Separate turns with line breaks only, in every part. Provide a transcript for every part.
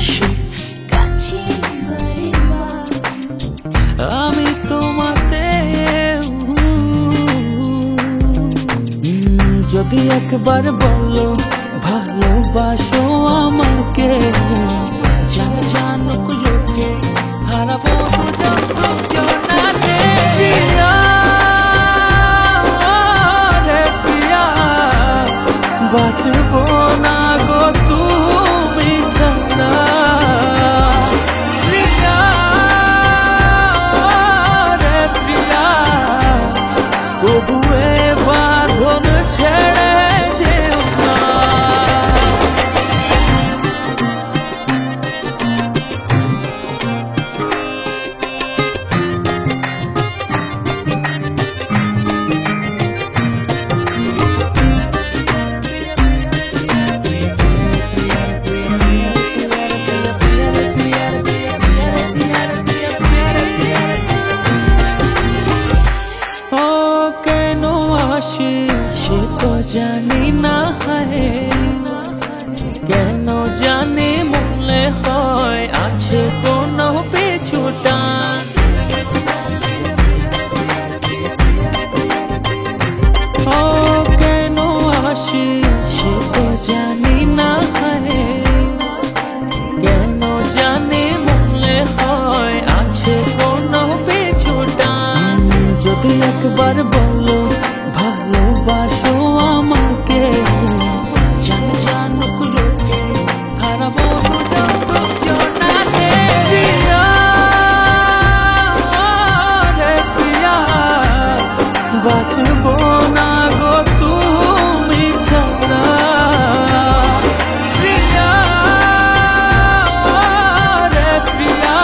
আসে কাছে বারবার, আমি তোমাতে যদি একবার বলো ভালোবাসো আমাকে, জানে জানুক লোকে হারাবো দুজনাতে। প্রিয়া রে প্রিয়া, বাঁচবো না গো তুমি ছাড়া। প্রিয়া রে প্রিয়া, তবুয়ে বাঁধন ছেড়ে যেও না। ও কেন আসে সে তো জানি না, হয় কেন জানি মনে হয় আছে কোনো পিছুটান। ও কেন আসে সে তো জানি না, হয় কেন জানি মনে হয় আছে কোনো পিছুটান। যদি একবার বলো ভালোবাসো আমাকে, জানে জানুক লোকে হারাবো দুজনাতে। প্রিয়া রে প্রিয়া, বাঁচবো না গো তুমি ছাড়া। প্রিয়া রে প্রিয়া,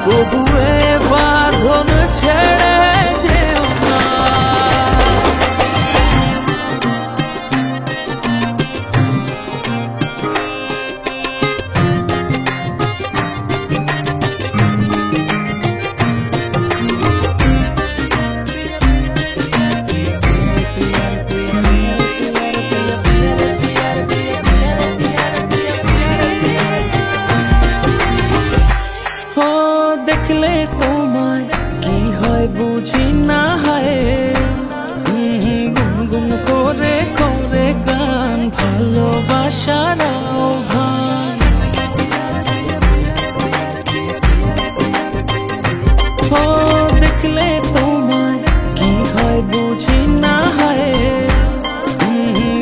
তবুয়ে বাঁধন ছেড়ে যেও না। ও দেখলে তোমায় কি হয় বুঝি না, হয় গুনগুন করে করে গান ভালোবাসার আহ্বান। ও দেখলে তোমায় কি হয় বুঝি না, হয়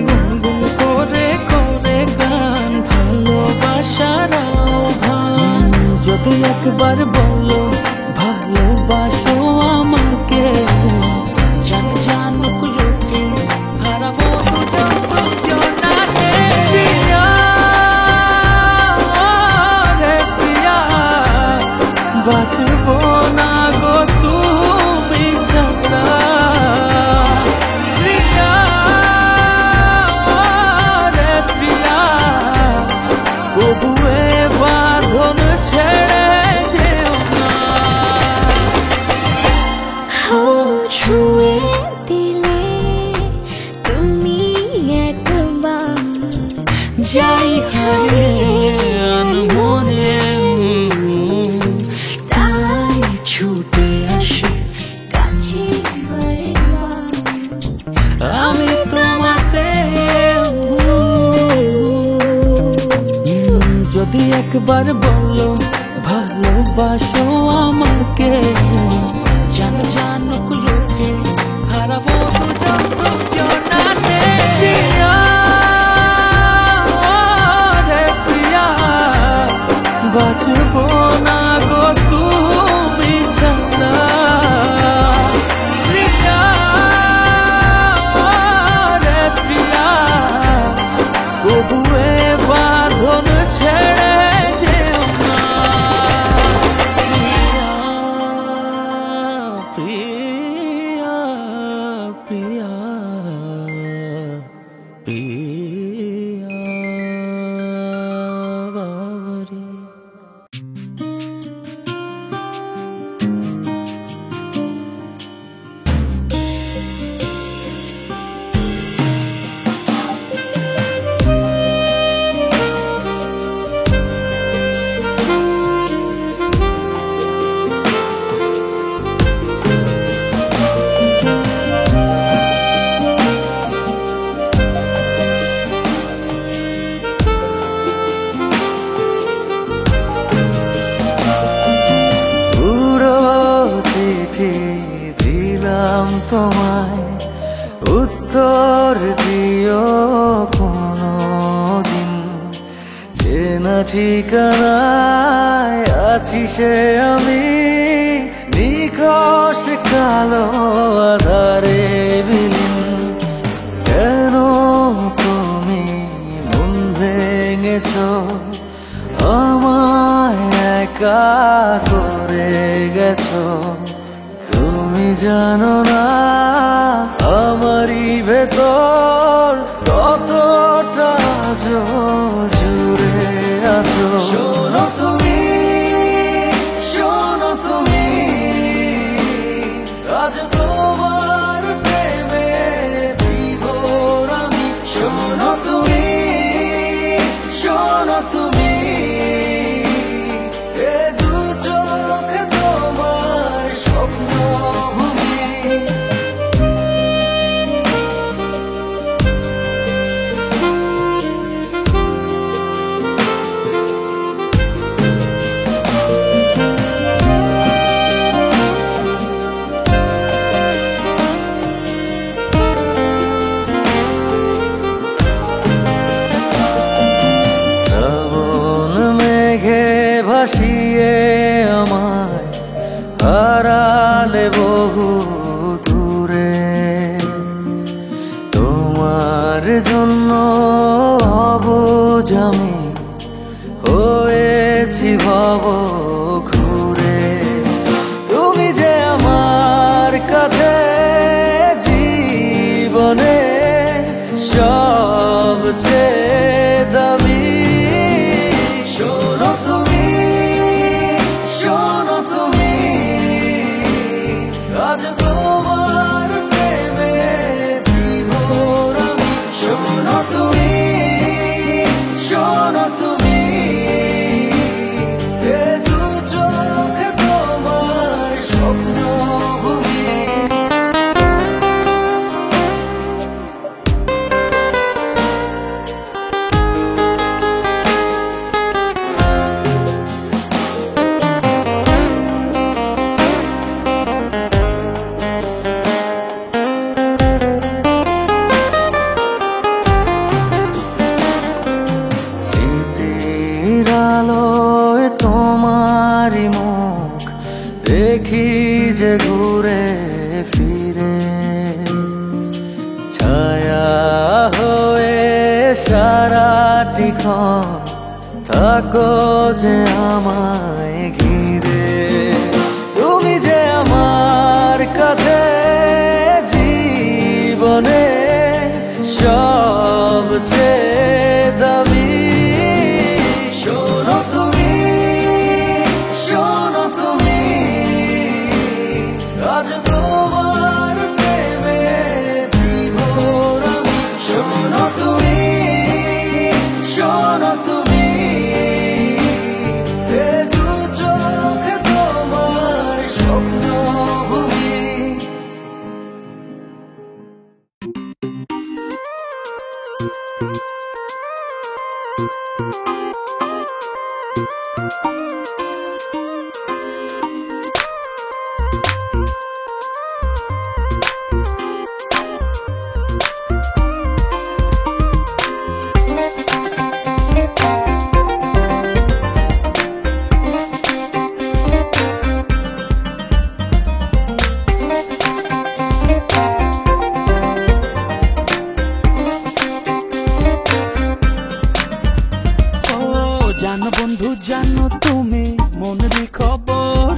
গুনগুন করে করে গান ভালোবাসার আহ্বান। যদি একবার বলো ভালোবাসো আমাকে, জানে জানুক লোকে হারাবো দুজনাতে। প্রিয়া রে প্রিয়া, বাঁচবো না গো তুমি ছাড়া। প্রিয়া রে প্রিয়া, তবুয়ে বাঁধন ছেড়ে যেও না। ছুঁয়ে দিলে তুমি একবার, যাই হারিয়ে আনমনে তাই ছুটে আসে কাছে বারবার, আমি তোমাতে যদি একবার বলো ভালোবাসো আমাকে, জানে জানুক লোকে হারাবো দুজনাতে। প্রিয়া রে প্রিয়া, বাঁচবো না গো তুমি ছাড়া। প্রিয়া রে প্রিয়া, তবুয়ে বাঁধন ছেড়ে যেও না। প্রিয়া প্রিয়া প্রিয়া বাবরে।
উত্তর দিও কোনো দিন, চেনা ঠিকানায় আছি সে আমি, নিখোশ কালো আধারে বিলীন। কেন তুমি মন ভেঙেছ, আমায় একা করে গেছো? তুমি জানো না আমারই ভেতর কতটা জুড়ে আছো। শোনো তুমি, শোনো তুমি, আজ তোমার প্রেমে বিভোর আমি। শোনো তুমি, শোনো তুমি, এ দু চোখ তোমার স্বপ্ন ভূমি। শ্রাবণ মেঘে ভাসিয়ে আমায় হারালে বহু দূরে, তোমার জন্য অবুঝ আমি হয়েছি ভব ঘুরে। তুমি যে আমার কাছে জীবনে সবচেয়ে দামি। শোনো তুমি, শোনো তুমি, আজ তোমার প্রেমে বিভোর আমি। শোনো তুমি, শোনো তুমি, এ দু চোখ তোমার স্বপ্ন ভূমি। স্মৃতির আলোয় তোমারই মুখ দেখি যে ঘুরে ফিরে, ছায়া হয়ে সারাটি ক্ষণ থাকো যে আমায় ঘিরে। তুমি যে আমার কাছে জীবনে সবচেয়ে দামি। শোনো তুমি, শোনো তুমি, আজ তোমার প্রেমে বিভোর আমি। শোনো তুমি, শোনো তুমি, এ দু চোখ তোমার স্বপ্ন ভূমি।
জানো বন্ধু জানো তুমি মনের খবর,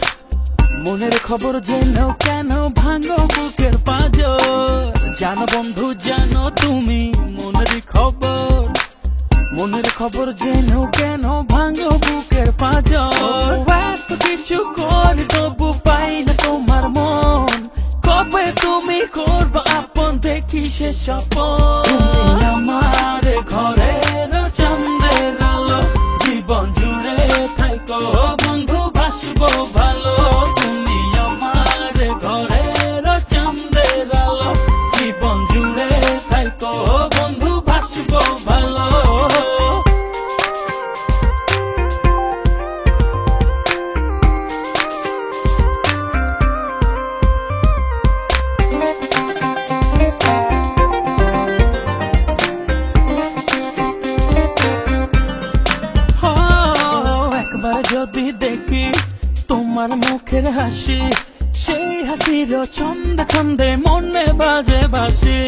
মনের খবর জেনো কেন ভাঙো বুকের পাঁজর। জানো বন্ধু জানো তুমি মনের খবর, মনের খবর জেনো কেন ভাঙো বুকের পাঁজর। এত কিছু করে তবু পাই না তোমার মন, কবে তুমি করবে আপন দেখি সে স্বপন। তুমি আমার ঘরের চন্দ্রের আলো, জীবন জুড়ে থাইকো বন্ধু বাসবো ভালো। তুমি আমার ঘরের চন্দ্রের আলো, জীবন জুড়ে থাইকো বন্ধু বাসবো ভালো। মুখের হাসি, সেই হাসির ছন্দে ছন্দে মনে বাজে বাসি।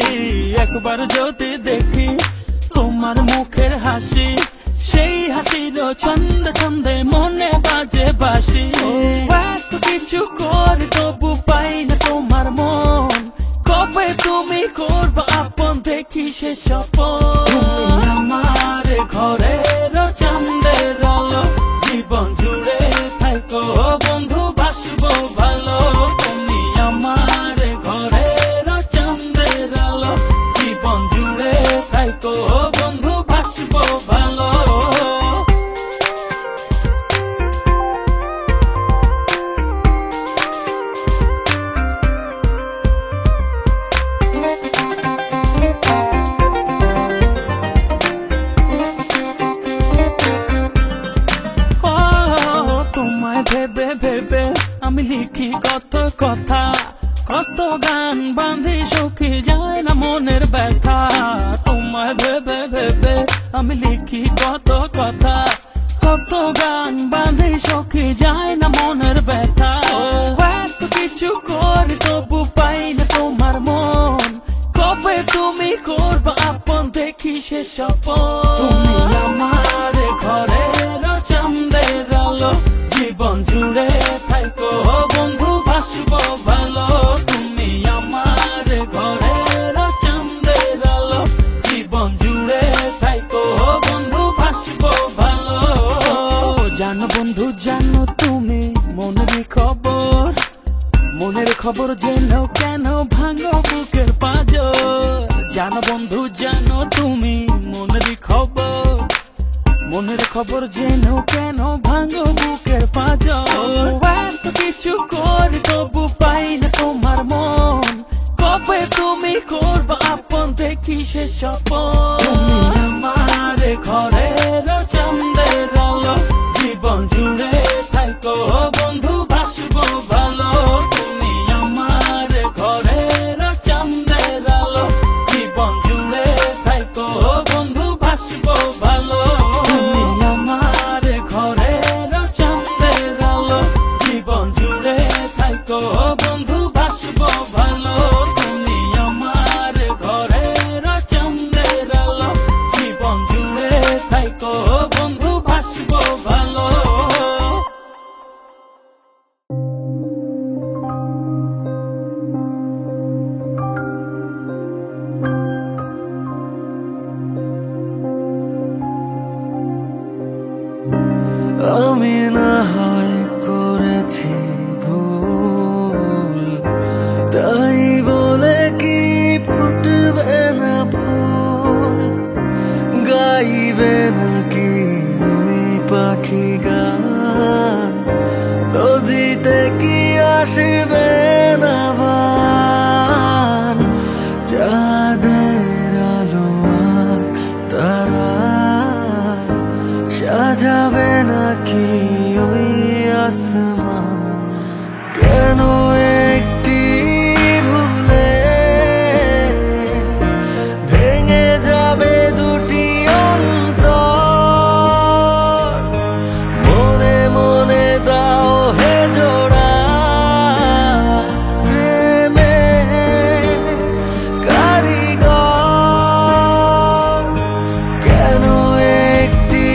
একবার যদি দেখি তোমার মুখের হাসি, সেই হাসির ছন্দে ছন্দে মনে বাজে বাসি। এত কিছু করি তবু পাই না তোমার মন, কবে তুমি করবে আপন দেখি সে স্বপন। আমার ঘরের চাঁদের আলো, জীবন জুড়ে থাকো বন্ধু বাসবো ভালো। তুমি আমার ঘরের চাঁদের আলো, জীবন জুড়ে থাকো বন্ধু বাসবো ভালো। ভেবে ভেবে আমি লিখি কত কথা, কত গান বাঁধি সখী যায় না মনের ব্যথা। তোমায় ভেবে ভেবে আমি লিখি কত কথা, কত গান বাঁধি সখী যায় না মনের ব্যথা। এত কিছু করি তবু পাই না তোমার মন, কবে তুমি করবে আপন দেখি সে স্বপন। তুমি আমার ঘরের চাঁদের আলো, জীবন জুড়ে থাকো বন্ধু বাসবো ভালো। তুমি আমার ঘরের চাঁদের আলো, জীবন জুড়ে থাকো বন্ধু বাসবো ভালো। জানো বন্ধু জানো তুমি মনের খবর, মনের খবর জেনো কেন ভাঙো বুকের পাঁজর। জানো বন্ধু জানো তুমি মনের খবর, মনের খবর জেনো কেন ভাঙো বুকের পাঁজর। এত কিছু করি তবু পাই না তোমার মন, কবে তুমি করবে আপন দেখি সে স্বপন। তুমি আমার ঘরের চাঁদের আলো, জীবন জুড়ে থাকো বন্ধু বাসবো ভালো। তুমি আমার ঘরের চাঁদের আলো, জীবন জুড়ে থাকো বন্ধু বাসবো ভালো। জীবন জুড়ে থাকো বন্ধু বাসবো ভালো। তুমি আমার ঘরের চাঁদের আলো, জীবন জুড়ে থাকো বন্ধু বাসবো ভালো।
আমি না হয় করেছি ভুল, তাই বলে কি ফুটবে না ফুল, গাইবে নাকি ওই পাখি গান, নদীতে কি আসবে না বান, চাঁদের আলো আর তারা সাজাবে নাকি ওই আসমান। কেন একটি ভুলে ভেঙে যাবে দুটি অন্তর, মনে মনে দাও হে জোড়া প্রেমে কারিগর। কেন একটি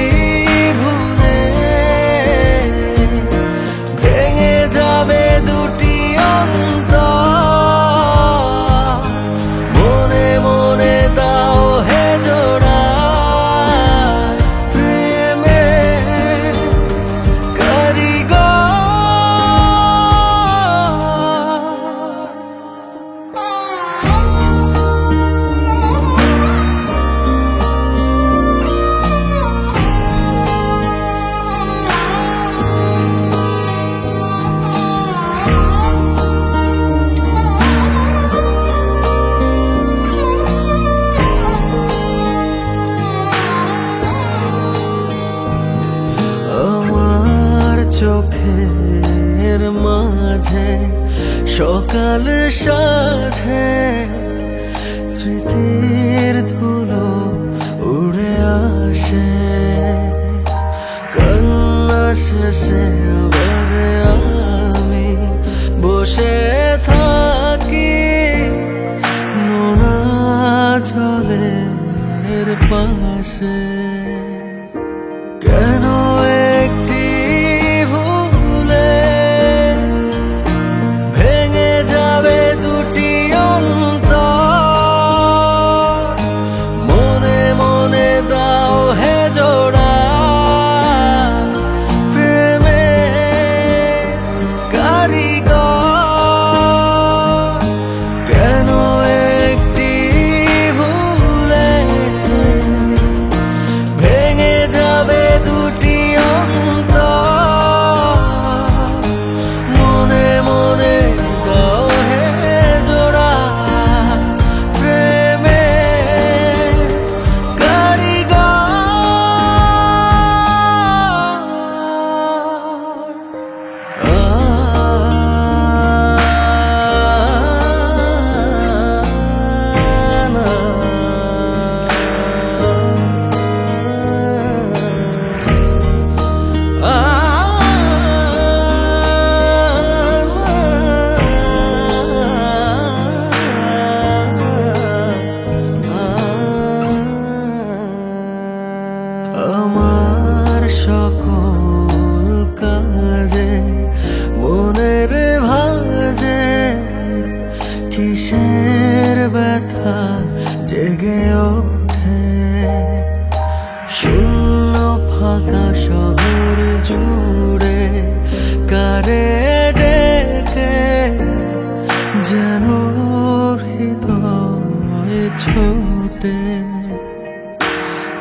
ভুলে ভেঙে যাবে দুটি অন্তর, মনে মনে দাও হে জোড়া প্রেমে কারিগর। আমার চোখের মাঝে সকাল সাজে, স্মৃতির ধুলো উড়ে আসে, কান্না শেষে আবার আমি জলের পাশে কেন একটি ভুলে ভেঙে যাবে দুটি অন্তর মনে মনে দাও হে জোড়া প্রেমে কারিগর কেন একটি ভুলে ভেঙে যাবে দুটি অন্তর মনে মনে দাও হে জোড়া প্রেমে আমার সকল কাজে মনের ভাজে কিসের ব্যথা জেগে ওঠে শূন্য ফাঁকা শহর জুড়ে কারে ডেকে যেন হৃদয় ছোটে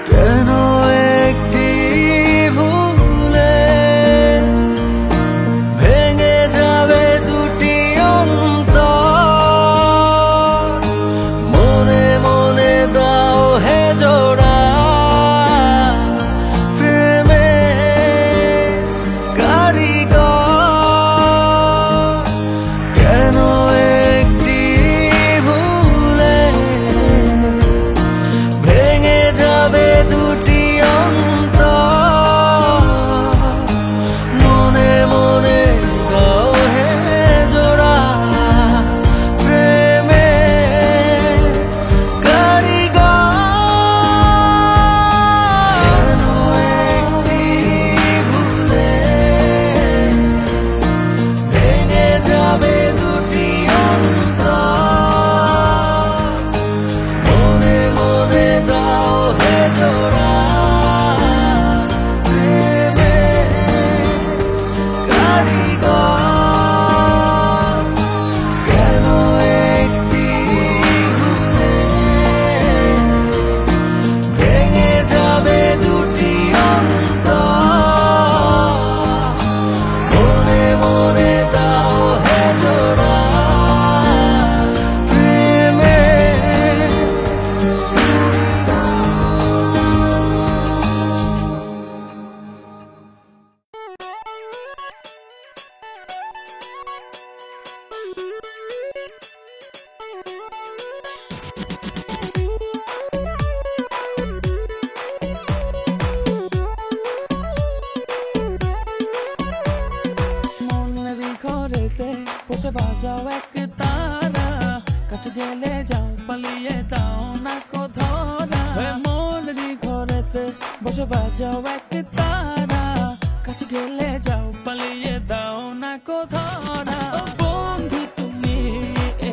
কেন একটি ভুলে ভেঙে যাবে দুটি অন্তর মনে মনে দাও হে জোড়া প্রেমে কারিগর কেন একটি ভুলে ভেঙে যাবে দুটি অন্তর মনে মনে দাও হে জোড়া প্রেমে কারিগর কেন একটি ভুলে ভেঙে যাবে দুটি অন্তর মনে মনে দাও হে জোড়া প্রেমে কারিগর কেন একটি ভুলে ভেঙে যাবে দুটি অন্তর মনে মনে দাও হে জোড়া প্রেমে
মনেরই ঘরেতে বসে বাজাও এক তারা কাছে গেলে যাও পালিয়ে দাও না কো ধরা মনেরই ঘরেতে বসে বাজাও এক তারা কাছে গেলে যাও পালিয়ে দাও না কো ধরা বন্ধু তুমি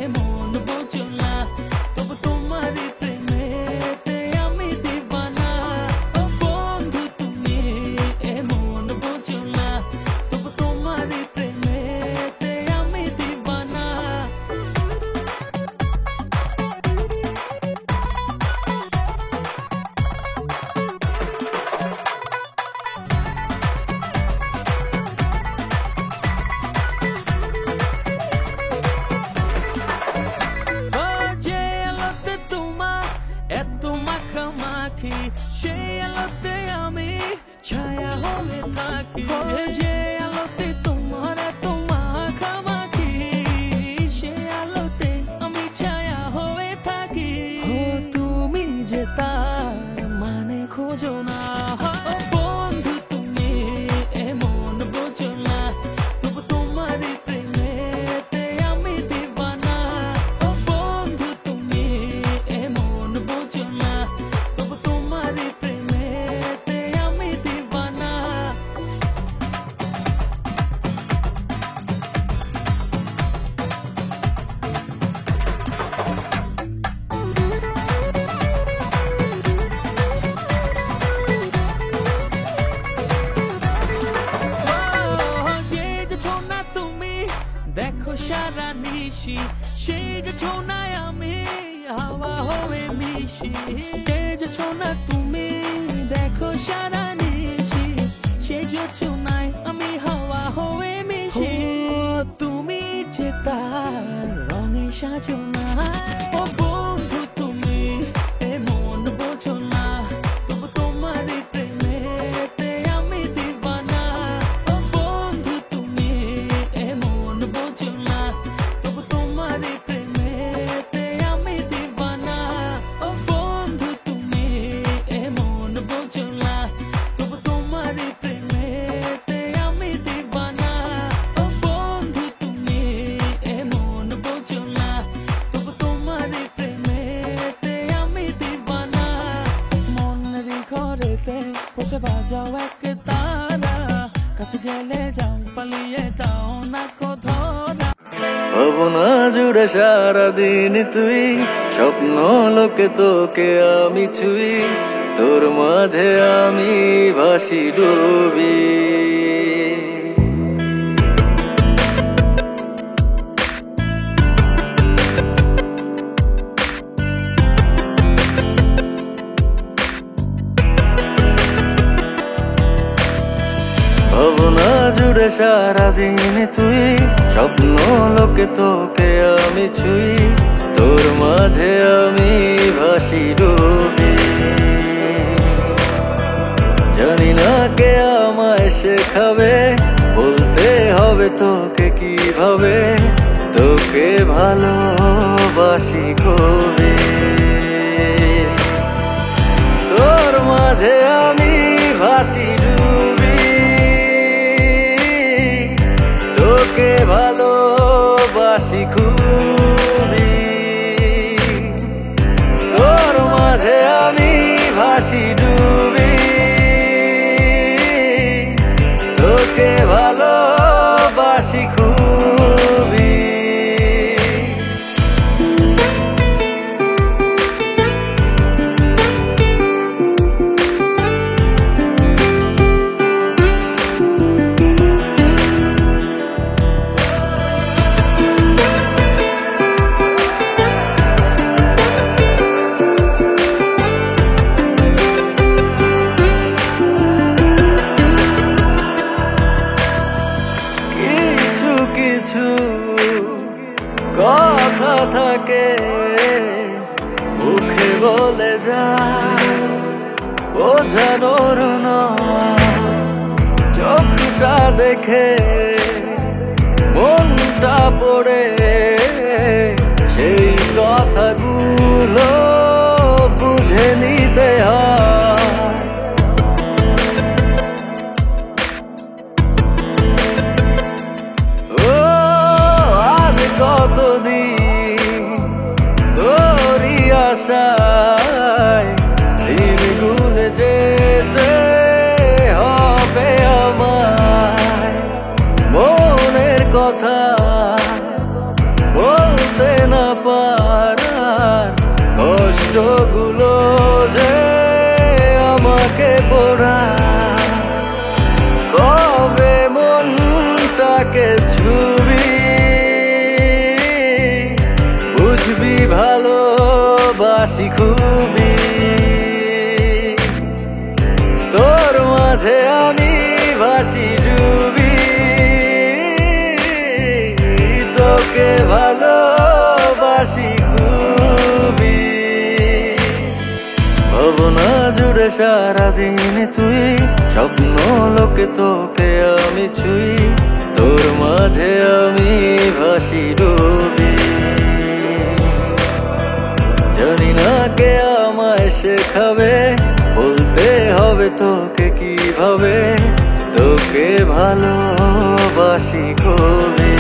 এমন বোঝো না তবু তোমারই প্রেমেতে আমি দিবানা বন্ধু তুমি এমন বোঝো না তবু তোমারই প্রেমেতে আমি দিবানা ছোনায় আমি হাওয়া হয়ে মিশি, সেজেছো না তুমি দেখো সারা নিশি, সেজেছো নাই আমি হাওয়া হয়ে মিশি। তুমি যে তার রঙে সাজো না, ও বন্ধু তুমি এমন বোঝো না, তবু তোমার প্রেমেতে আমি দিবানা। ও বন্ধু তুমি এমন বোঝো না, তবু তোমার প্রেমেতে আমি দিবানা। ও বন্ধু তুমি এমন বোঝো না, তবু তোমার প্রেমেতে আমি দিবানা। ও বন্ধু তুমি এমন বোঝো না, তবু তোমার প্রেমেতে আমি দিবানা। মনের ঘরেতে বসে বাজাও এক তারা, কাছে গেলে যাও পালিয়ে দাও না ধরা।
ভাবনা জুড়ে সারাদিন তুই, স্বপ্ন লোকে তোকে আমি ছুই, তোর মাঝে আমি ভাসি ডুবি। ভাবনা জুড়ে সারাদিন তুই, স্বপ্ন লোকে তোকে আমি ছুই, তোর মাঝে আমি ভাসি ডুবি। জানি না কে আমায় শেখাবে, বলতে হবে তোকে কিভাবে, তোকে ভালোবাসি খুবই। তোর মাঝে আমি ভাসি ডুবি, তোকে ভালোবাসি খুবই। তোর মাঝে আমি ভাসি ডুবি, তোকে ভালোবাসি খুবই। কিছু কথা থাকে মুখে বলে যা বোঝানোর নয়, চোখটা দেখে মনটা পড়ে সেই কথাগুলো বুঝে নিতে হয়। কতদিন তোরই আশায় দিন গুনে যেতে হবে আমায়, মনের কথা বলতে না পারার কষ্টগুলো যে আমাকে পোড়ায়। কবে মনটাকে ছুবি, বুঝবি ভালোবাসি খুবই। তোর মাঝে আমি ভাসি ডুবি, তোকে ভালোবাসি খুবই। ভাবনা জুড়ে সারাদিন তুই, স্বপ্ন লোকে তোকে আমি ছুই, তোর মাঝে আমি ভাসি ডুবি। জানি না কে আমায় শেখাবে, বলতে হবে তোকে কিভাবে, তোকে ভালোবাসি খুবই।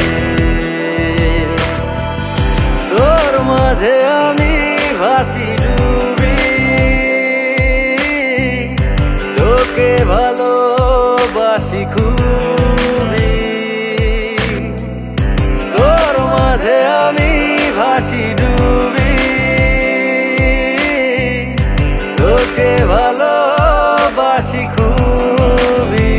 তোর মাঝে আমি ভাসি ডুবি, তোকে ভালোবাসি খুবই। তোর মাঝে আমি ভাসি ডুবি, তোকে ভালোবাসি খুবই।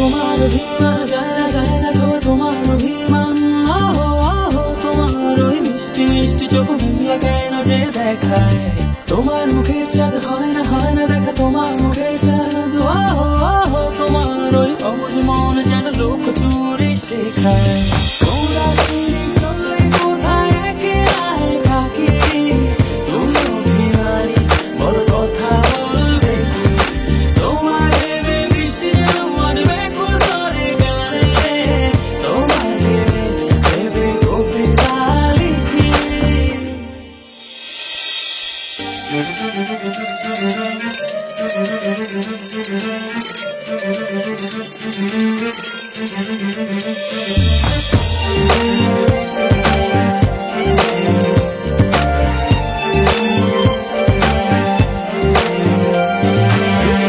তোমার অভিমান যায় না ছোঁয়া তোমার অভিমান। তোমার ওই মিষ্টি মিষ্টি চোখ মিলিয়ে কেন যে দেখায়, তোমার মুখের চাঁদ হয় না দেখা তোমার মুখের চাঁদ। তোমার ওই অবুঝ মন যেন লোক চুরি শেখায়। তোমরা ফিরে চললে কোথায় একে আয় কাকি, তুমি অভিমানী বড় কথা বলবে কি? তোমার ভেবে বৃষ্টি যেন মন ব্যাকুল করে গানে, তোমার ভেবে কবিতা লিখি।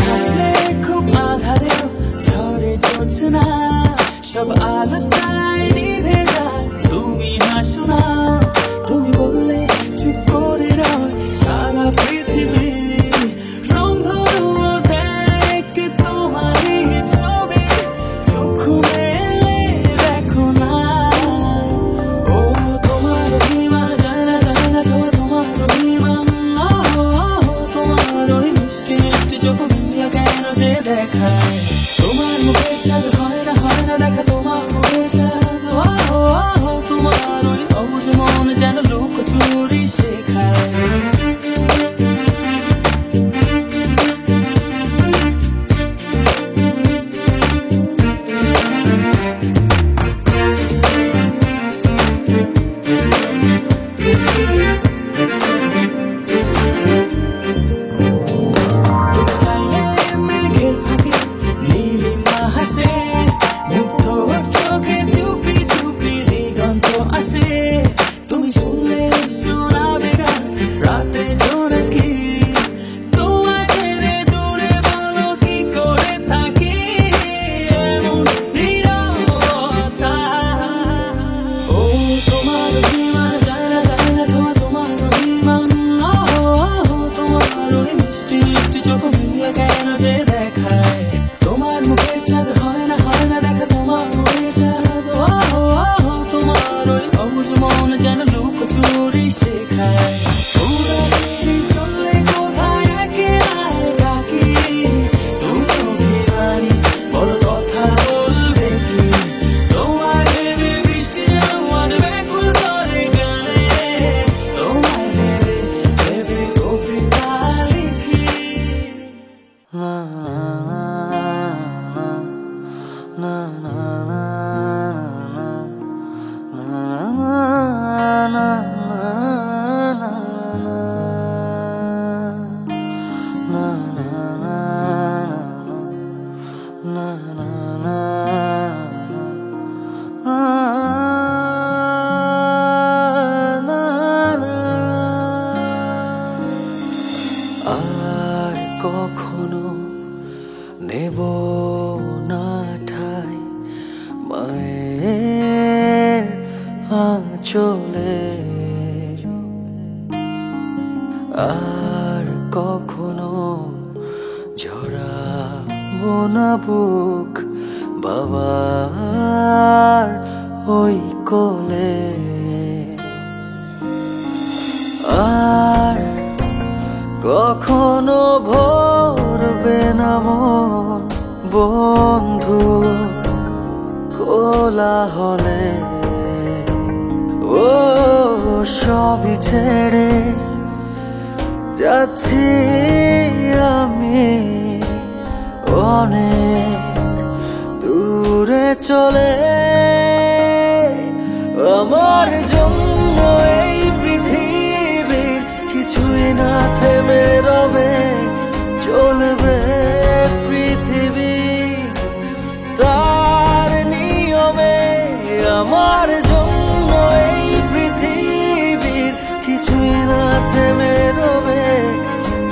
হাসলে খুব আধারেও ঝরে চলছে না, সব আলোটাই নিভে যায় তুমি হাসো না। তুমি বললে চুপ করে রয় সারা পৃথিবী, রং ধরুও দেখ তোমারই ছবি, চক্ষু মেলে দেখো না। ও তোমার অভিমান যায় না ছোঁয়া তোমার অভিমান। তোমার ওই মিষ্টি মিষ্টি চোখ মিলিয়ে কেন যে দেখায়, তোমার মুখের চাঁদ হয় না দেখা তোমার মুখের চাঁদ। তোমার ওই অবুঝ মন যেন লোক চুরি শেখায়। তুমি চাইলে মেঘের ফাঁকে নীলিমা হাসে, মুগ্ধ চোখে চুপি চুপি দিগন্ত আসে। তুমি শুনলে শোনাবে গান রাতে জোনাকি, তোমার ছেড়ে দূরে বলো কি করে থাকি এমন নীরবতা। ও তোমার অভিমান যায় না ছোঁয়া তোমার অভিমান। তোমার ওই মিষ্টি মিষ্টি চোখ মিলিয়ে কেন যে দেখায়, তোমার মুখের চাঁদ হয় না দেখা তোমার মুখের চাঁদ। তোমার ওই অবুঝ মন যেন লোক চুরি শেখায়। তোমরা ফিরে চললে কোথায় একে আয় কাকি, তুমি অভিমানী বড় কথা বলবে কি? তোমার ভেবে বৃষ্টি যেন মন ব্যাকুল করে গানে, তোমার ভেবে কবিতা লিখি। না না না না আর কখনো নেব না ঠাই মায়ের আঁচলে, আর কখনো ঝরাবো না বুক বাবার ওই কোলে। আর কখনো ভরবে না মন বন্ধু কোলাহলে। ও সবই ছেড়ে যাচ্ছি আমি অনেক দূরে চলে। আমার জন্য এই পৃথিবীর কিছুই না থেমে রবে, চলবে পৃথিবী তার নিয়মে। আমার জন্য এই পৃথিবীর কিছুই না থেমে রবে,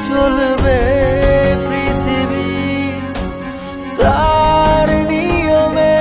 চলবে পৃথিবী তার নিয়মে।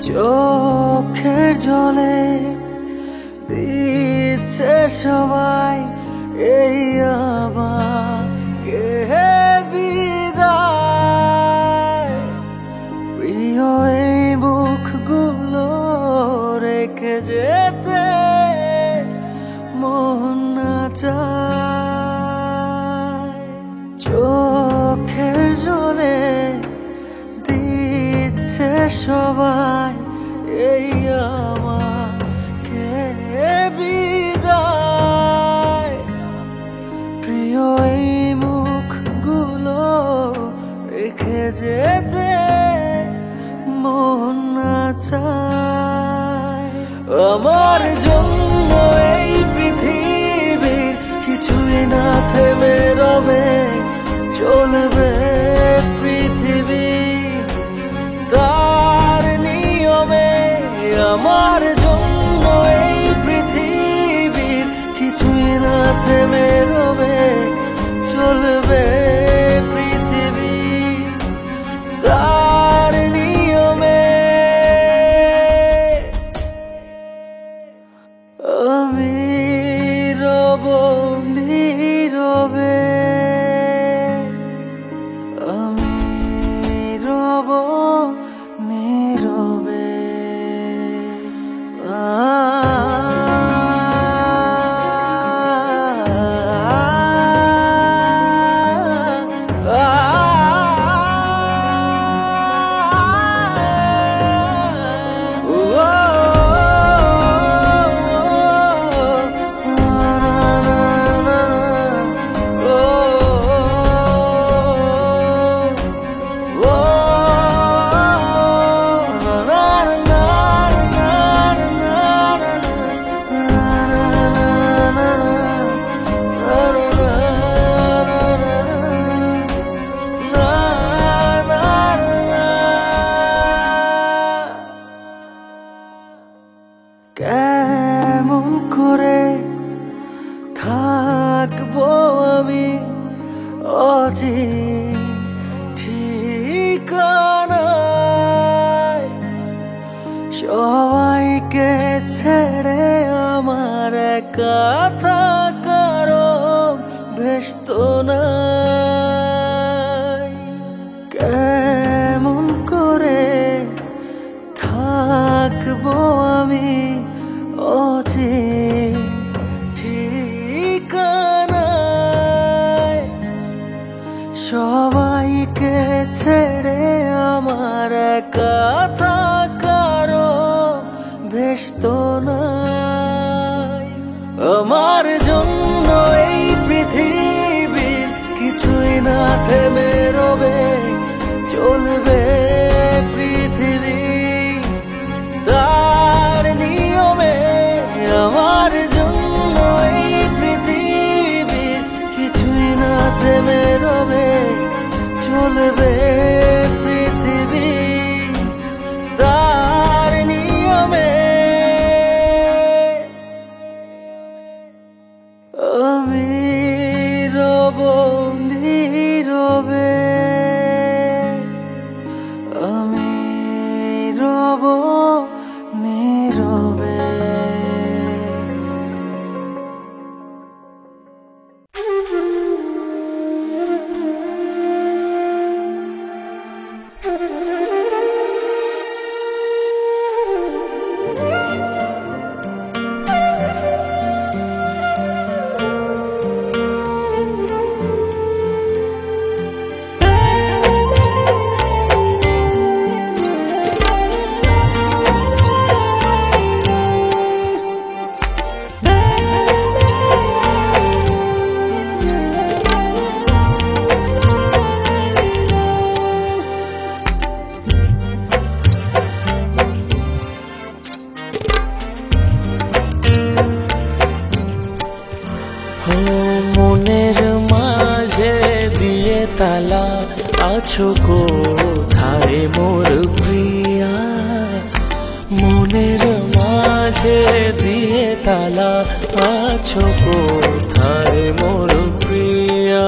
চোখের জলে দিচ্ছে সবাই এই আমাকে বিদায়। প্রিয় এই মুখগুলো রেখে যেতে মন না চায়। চোখের জলে দিচ্ছে সবাই এই আমাকে বিদায়। প্রিয় এই মুখগুলো রেখে যেতে মন না চায়। আমার জন্য এই পৃথিবীর কিছুই না থেমে রবে, চলবে পৃথিবী তার নিয়মে। আমার জন্য এই পৃথিবীর কিছুই না থেমে রবে, চলবে পৃথিবী তার নিয়মে। আমি রব নীরবে, আমি রব নীরবে। কেমন করে থাকবো আমি অচিন ঠিকানায়, সবাইকে ছেড়ে আমার একা থাকারও বেশ তো নাই। কেমন করে থাকবো আমি অচিন ঠিকানায়, সবাইকে ছেড়ে আমার একা থাকারও বেশ তো নাই। আমার জন্য এই পৃথিবীর কিছুই না থেমে রবে, চলবে পৃথিবী তার নিয়মে। আমার জন্য এই পৃথিবীর কিছুই না থেমে রবে, চলবে পৃথিবী তার নিয়মে। আমি রব নীরবে, আমি রব নীরবে। মনের মাঝে দিয়ে তালা আছো কোথায় মোর প্রিয়া, মনের মাঝে দিয়ে তালা আছো কোথায় মোর প্রিয়া।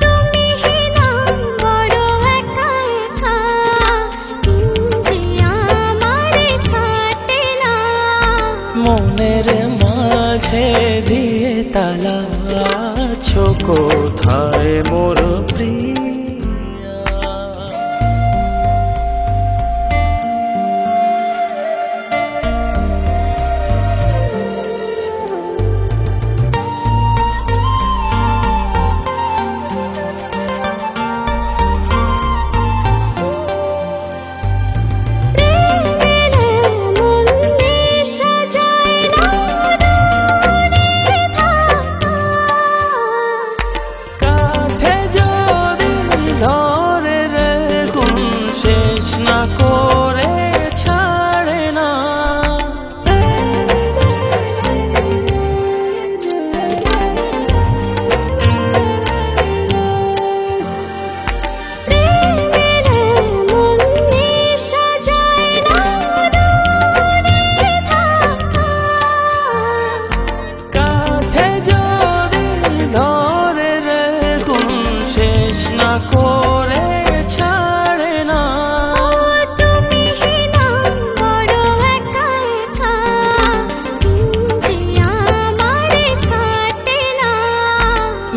তুমি
মনের মাঝে দিয়ে তালা আছো কোথায় মোর প্রিয়া?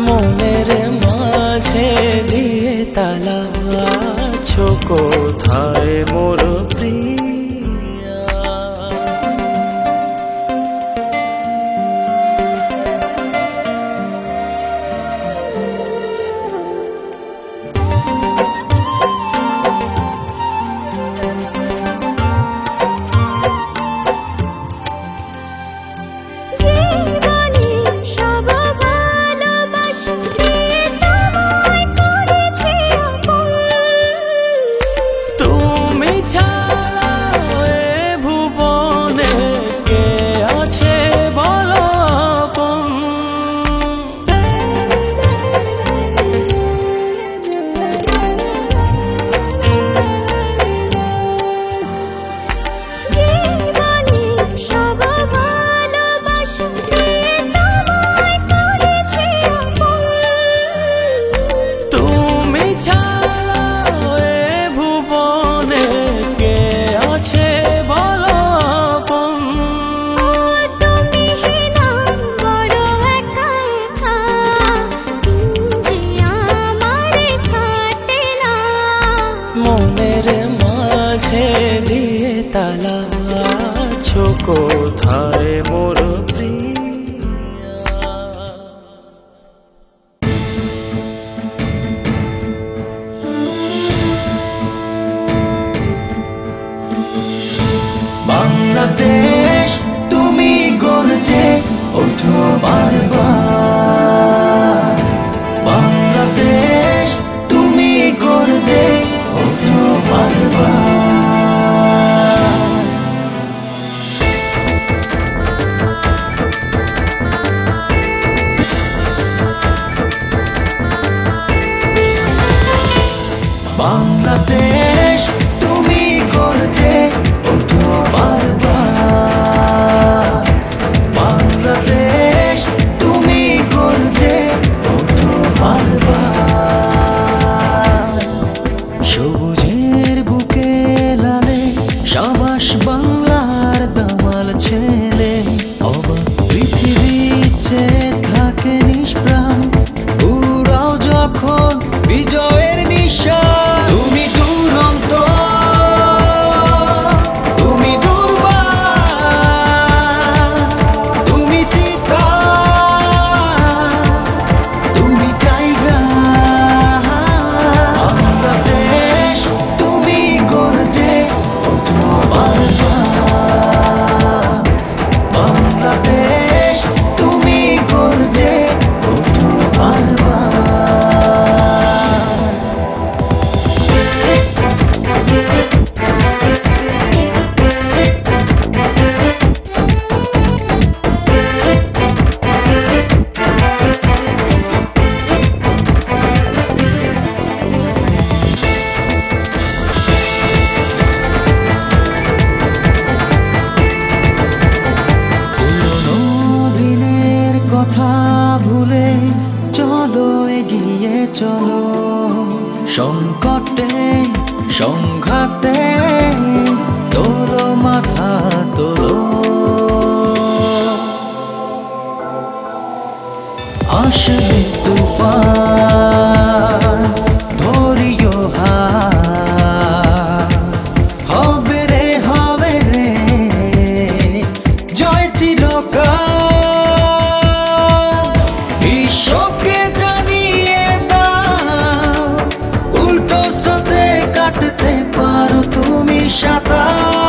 মনের মাঝে দিয়ে তালা আছো কোথায় মোর প্রিয়া? মনের মাঝে দিয়ে তালা আছো কোথায় মোর প্রিয়া?
বাংলাদেশ তুমি গর্জে ওঠো বারবার, বাংলাদেশ তুমি গর্জে ওঠো বারবার। বাংলাদেশ তুমি গর্জে ওঠো বারবার, বাংলাদেশ তুমি গর্জে ওঠো বারবার। সবুজের বুকে লালে সাবাস বাংলার দামাল ছেলে, অবাক পৃথিবী চেয়ে থাকে নিষ্প্রাণ, উড়াও যখন বিজয়ের নিশান। তুমি দুরন্ত, তুমি দুর্বার, তুমি চিতা, তুমি টাইগার। বাংলাদেশ তুমি গর্জে ওঠো বারবার, বাংলাদেশ তুমি গর্জে ওঠো বারবার। কথা ভুলে চলো এগিয়ে চলো, সংকটে সংঘাতে তোলো মাথা তোলো। স্রোতে কাটতে পারো তুমি সাঁতার।